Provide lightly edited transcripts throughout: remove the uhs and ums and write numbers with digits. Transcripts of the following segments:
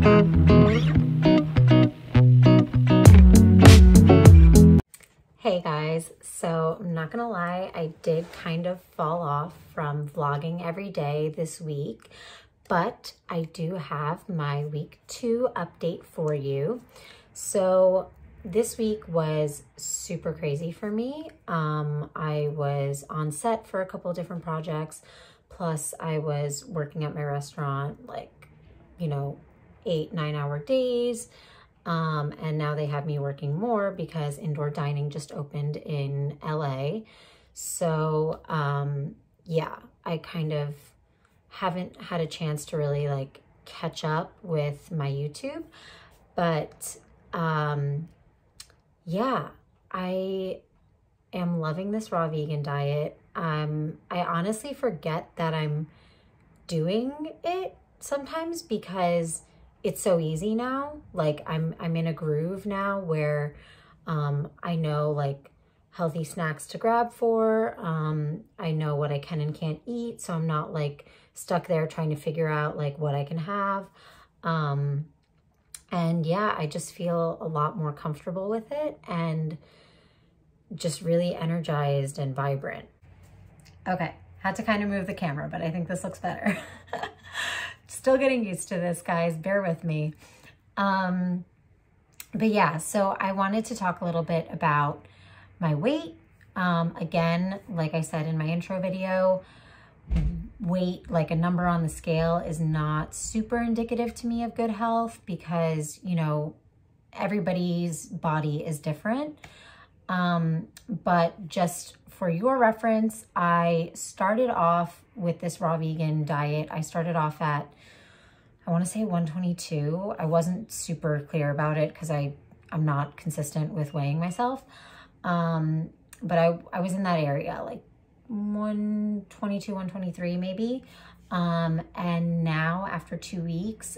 Hey guys, so I'm not gonna lie, I did kind of fall off from vlogging every day this week, but I do have my week 2 update for you. So this week was super crazy for me. I was on set for a couple different projects, plus I was working at my restaurant, like, you know, 8-9 hour days. And now they have me working more because indoor dining just opened in LA. So, yeah, I kind of haven't had a chance to really like catch up with my YouTube, but, yeah, I am loving this raw vegan diet. I honestly forget that I'm doing it sometimes because it's so easy now. Like I'm in a groove now where I know like healthy snacks to grab for. I know what I can and can't eat, so I'm not like stuck there trying to figure out like what I can have. And yeah, I just feel a lot more comfortable with it and just really energized and vibrant. Okay, had to kind of move the camera, but I think this looks better. Still getting used to this, guys. Bear with me. But yeah, so I wanted to talk a little bit about my weight. Again, like I said in my intro video, weight, like a number on the scale, is not super indicative to me of good health because, you know, everybody's body is different. But just for your reference, I started off with this raw vegan diet. I started off at, I want to say 122. I wasn't super clear about it because I'm not consistent with weighing myself. But I was in that area, like 122, 123 maybe. And now after 2 weeks,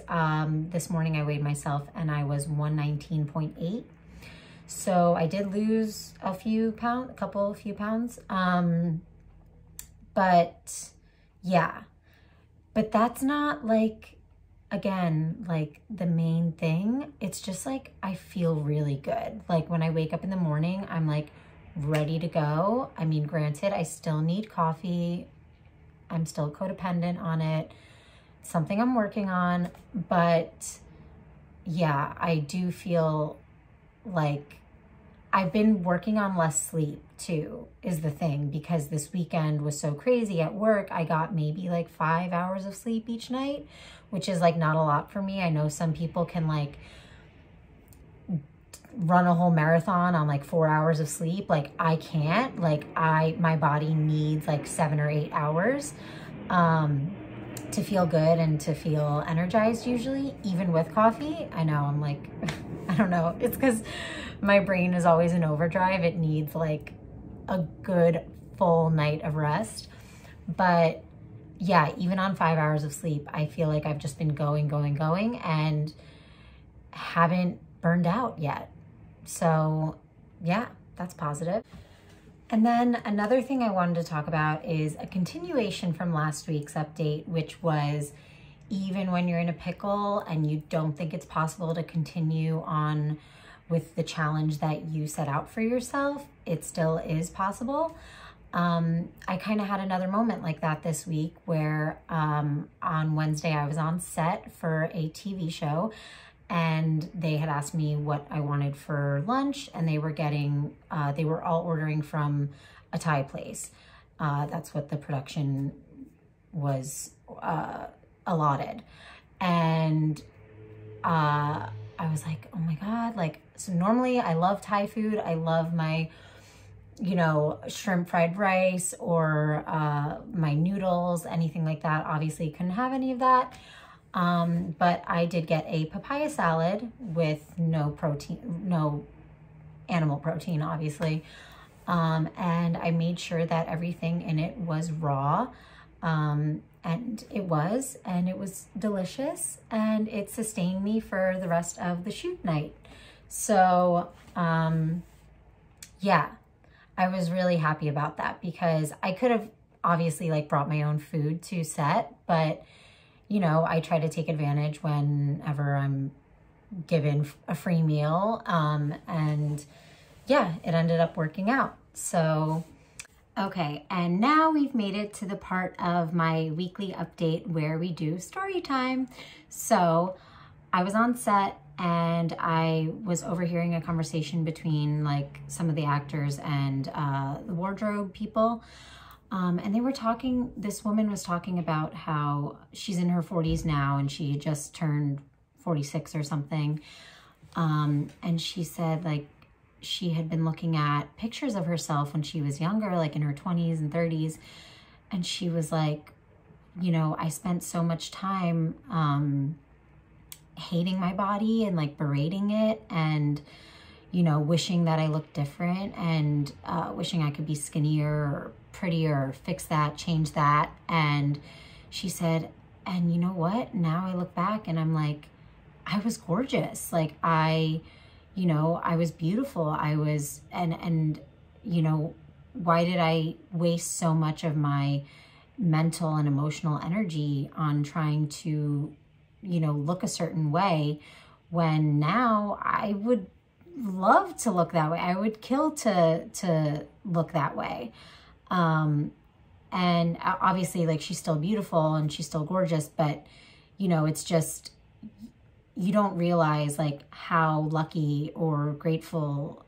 this morning I weighed myself and I was 119.8. So I did lose a few pounds. But yeah, but that's not like, again, like the main thing. It's just like, I feel really good. Like when I wake up in the morning, I'm like ready to go. I mean, granted, I still need coffee. I'm still codependent on it. Something I'm working on, but yeah, I do feel like I've been working on less sleep too, is the thing, because this weekend was so crazy at work. I got maybe like 5 hours of sleep each night, which is like not a lot for me. I know some people can like run a whole marathon on like 4 hours of sleep. Like I can't, like my body needs like 7 or 8 hours to feel good and to feel energized usually, even with coffee. I know I'm like, I don't know. It's because my brain is always in overdrive. It needs like a good full night of rest. But yeah, even on 5 hours of sleep, I feel like I've just been going and haven't burned out yet. So yeah, that's positive. And then another thing I wanted to talk about is a continuation from last week's update, which was even when you're in a pickle and you don't think it's possible to continue on with the challenge that you set out for yourself, it still is possible. I kind of had another moment like that this week where on Wednesday I was on set for a TV show and they had asked me what I wanted for lunch, and they were all ordering from a Thai place. That's what the production was allotted. And I was like, oh my God, like, so normally I love Thai food. I love my, you know, shrimp fried rice or my noodles, anything like that. Obviously couldn't have any of that. But I did get a papaya salad with no protein, no animal protein, obviously. And I made sure that everything in it was raw. And it was delicious, and it sustained me for the rest of the shoot night. So, yeah, I was really happy about that because I could have obviously like brought my own food to set, but you know, I try to take advantage whenever I'm given a free meal. And yeah, it ended up working out. So, okay, and now we've made it to the part of my weekly update where we do story time. So I was on set and I was overhearing a conversation between like some of the actors and the wardrobe people. And they were talking, this woman was talking about how she's in her 40s now and she just turned 46 or something. And she said like she had been looking at pictures of herself when she was younger, like in her 20s and 30s. And she was like, you know, I spent so much time hating my body and like berating it and, you know, wishing that I looked different and wishing I could be skinnier or prettier or fix that, change that. And she said, and you know what? Now I look back and I'm like, I was gorgeous. Like you know, I was beautiful. I was, and, you know, why did I waste so much of my mental and emotional energy on trying to, you know, look a certain way when now I would love to look that way. I would kill to look that way. And obviously like she's still beautiful and she's still gorgeous, but you know, it's just, you don't realize like how lucky or grateful,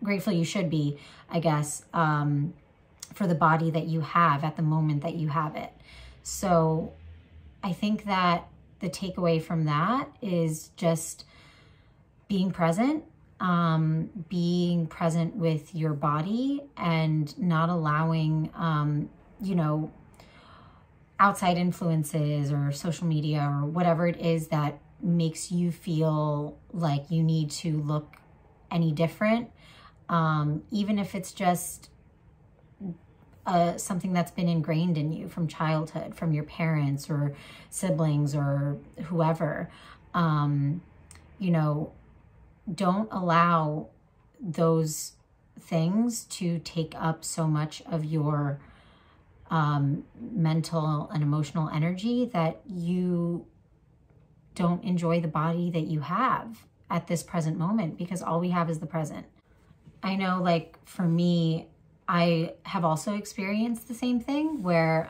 grateful you should be, I guess, for the body that you have at the moment that you have it. So I think that the takeaway from that is just being present with your body and not allowing, you know, outside influences or social media or whatever it is that makes you feel like you need to look any different, even if it's just something that's been ingrained in you from childhood, from your parents or siblings or whoever. You know, don't allow those things to take up so much of your mental and emotional energy that you don't enjoy the body that you have at this present moment, because all we have is the present. I know, like, for me, I have also experienced the same thing where,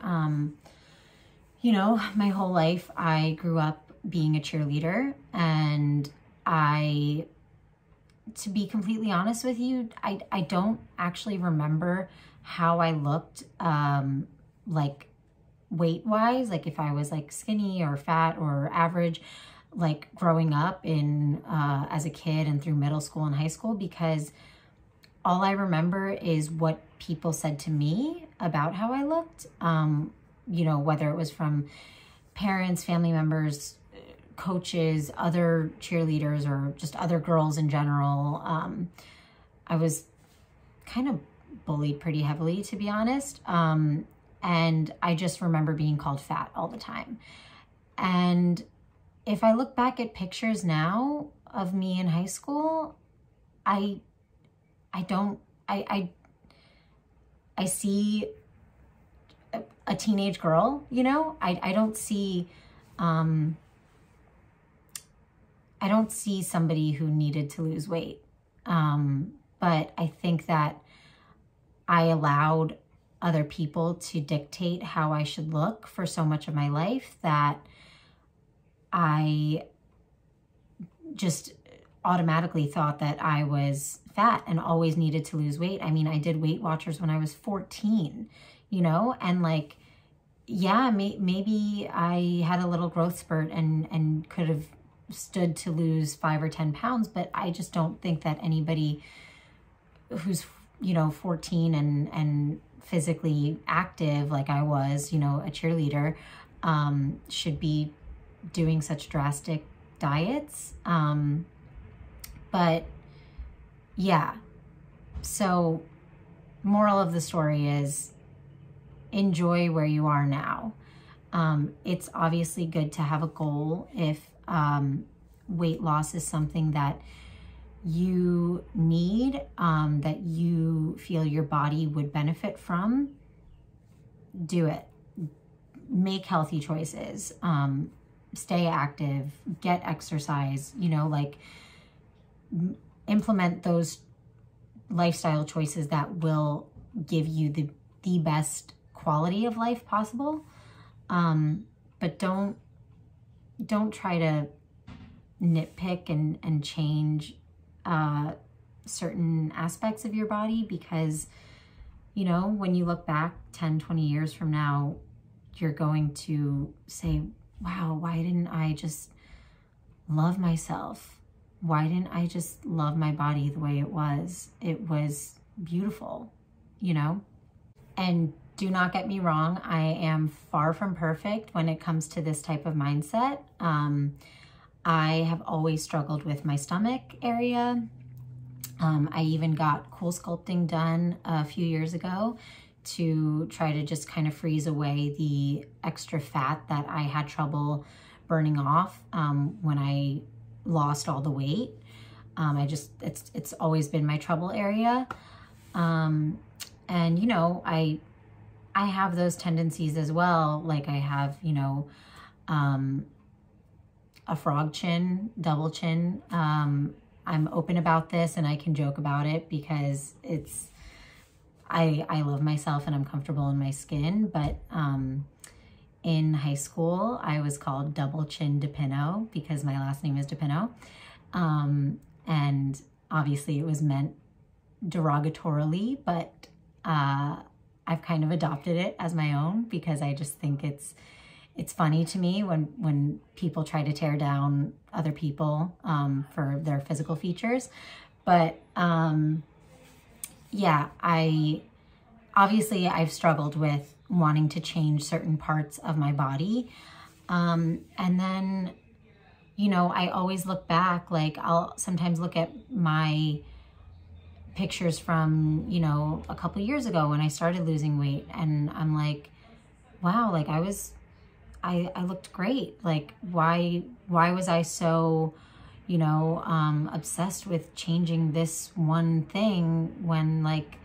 you know, my whole life I grew up being a cheerleader, and to be completely honest with you, I don't actually remember how I looked, like weight-wise, like if I was like skinny or fat or average, like growing up in, as a kid and through middle school and high school, because all I remember is what people said to me about how I looked, you know, whether it was from parents, family members, coaches, other cheerleaders, or just other girls in general. I was kind of bullied pretty heavily, to be honest. And I just remember being called fat all the time. And if I look back at pictures now of me in high school, I see a teenage girl, you know. I don't see somebody who needed to lose weight. But I think that I allowed other people to dictate how I should look for so much of my life that I just automatically thought that I was fat and always needed to lose weight. I mean, I did Weight Watchers when I was 14, you know, and like, yeah, maybe I had a little growth spurt and could have stood to lose 5 or 10 pounds, but I just don't think that anybody who's, you know, 14 and physically active like I was, you know, a cheerleader, should be doing such drastic diets. But yeah, so moral of the story is enjoy where you are now. It's obviously good to have a goal if weight loss is something that you need, that you feel your body would benefit from. Do it. make healthy choices, stay active, get exercise, you know, like implement those lifestyle choices that will give you the best quality of life possible. But don't try to nitpick and change certain aspects of your body, because, you know, when you look back 10, 20 years from now, you're going to say, wow, why didn't I just love myself? Why didn't I just love my body the way it was? It was beautiful, you know? And do not get me wrong, I am far from perfect when it comes to this type of mindset. I have always struggled with my stomach area. I even got cool sculpting done a few years ago to try to just kind of freeze away the extra fat that I had trouble burning off when I lost all the weight. It's always been my trouble area. And you know, I have those tendencies as well. Like I have, you know, a frog chin, double chin. I'm open about this and I can joke about it because I love myself and I'm comfortable in my skin. But in high school, I was called Double Chin DePino because my last name is DePino. And obviously it was meant derogatorily, but I've kind of adopted it as my own because I just think it's funny to me when people try to tear down other people for their physical features. But yeah, I've struggled with wanting to change certain parts of my body. And then, you know, I always look back, like I'll sometimes look at my pictures from, you know, a couple years ago when I started losing weight, and I'm like, wow, like I looked great. Like why was I so, you know, obsessed with changing this one thing when like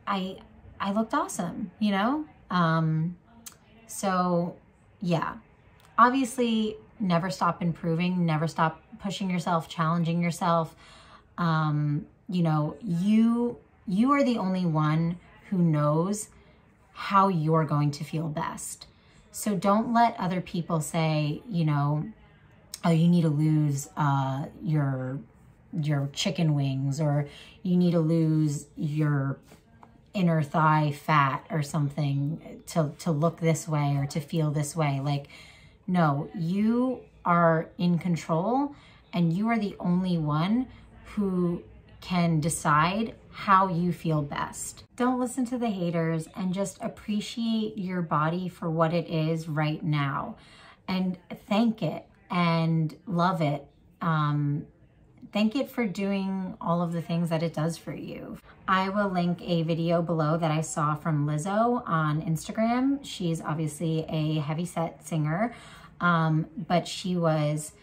I looked awesome, you know? So yeah, obviously never stop improving, never stop pushing yourself, challenging yourself. You know, you are the only one who knows how you're going to feel best. So don't let other people say, you know, oh, you need to lose your chicken wings, or you need to lose your inner thigh fat or something to look this way or to feel this way. Like, no, you are in control and you are the only one who can decide how you feel best. Don't listen to the haters and just appreciate your body for what it is right now and thank it and love it. Thank it for doing all of the things that it does for you. I will link a video below that I saw from Lizzo on Instagram. She's obviously a heavyset singer, but she was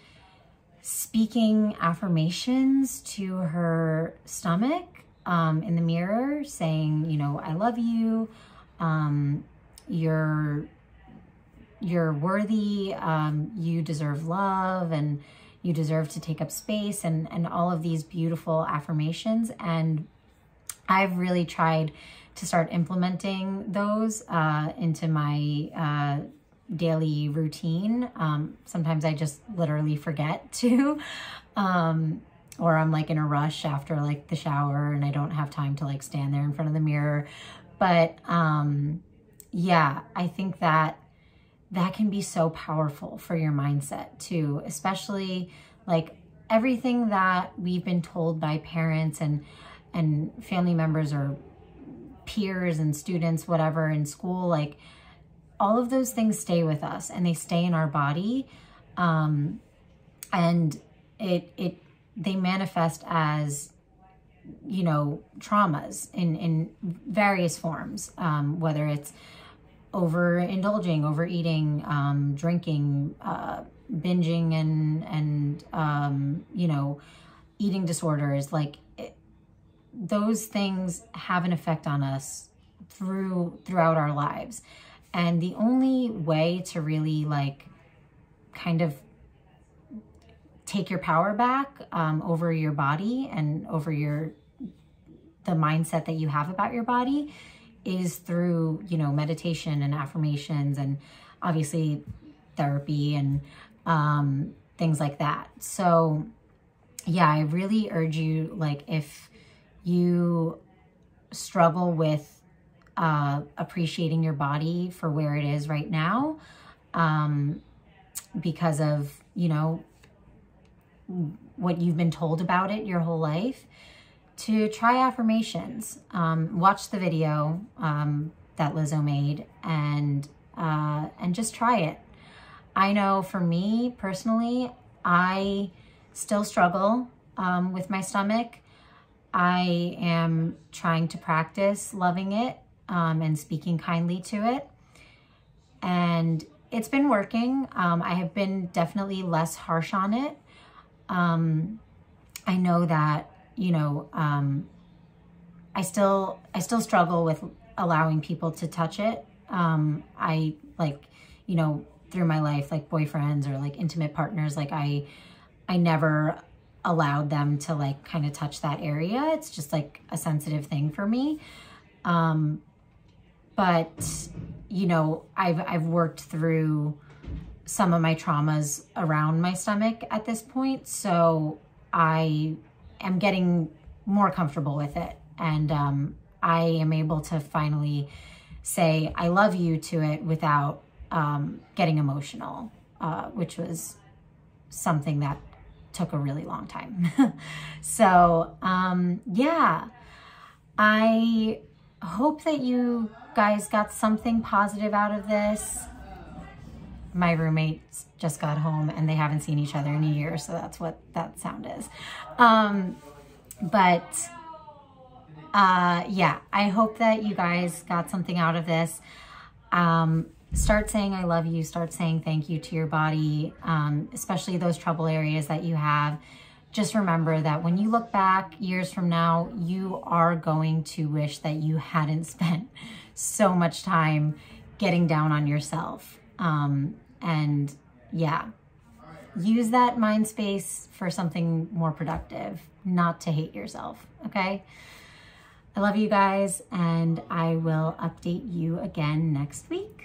speaking affirmations to her stomach in the mirror, saying, you know, I love you, you're worthy, you deserve love, and you deserve to take up space, and all of these beautiful affirmations. And I've really tried to start implementing those into my daily routine. Sometimes I just literally forget to, or I'm like in a rush after like the shower and I don't have time to like stand there in front of the mirror. But yeah, I think that can be so powerful for your mindset too, especially like everything that we've been told by parents and family members or peers and students, whatever, in school. Like all of those things stay with us and they stay in our body. And they manifest as, you know, traumas in various forms, whether it's overindulging, overeating, drinking, binging, and you know, eating disorders. Like those things have an effect on us throughout our lives. And the only way to really like kind of take your power back over your body and over the mindset that you have about your body is through, you know, meditation and affirmations and obviously therapy and things like that. So yeah, I really urge you, like, if you struggle with appreciating your body for where it is right now, because of, you know, what you've been told about it your whole life, to try affirmations. Watch the video that Lizzo made and just try it. I know for me personally, I still struggle with my stomach. I am trying to practice loving it and speaking kindly to it. And it's been working. I have been definitely less harsh on it. I know that, you know, I still struggle with allowing people to touch it. I, like, you know, through my life, like boyfriends or like intimate partners, like I never allowed them to like kind of touch that area. It's just like a sensitive thing for me. But, you know, I've worked through some of my traumas around my stomach at this point. So I am getting more comfortable with it. And I am able to finally say I love you to it without getting emotional, which was something that took a really long time. So yeah, I hope that you guys got something positive out of this. My roommates just got home and they haven't seen each other in a year, so that's what that sound is. Yeah, I hope that you guys got something out of this. Start saying I love you, start saying thank you to your body, especially those trouble areas that you have. Just remember that when you look back years from now, you are going to wish that you hadn't spent so much time getting down on yourself. And yeah, use that mind space for something more productive, not to hate yourself, okay? I love you guys, and I will update you again next week.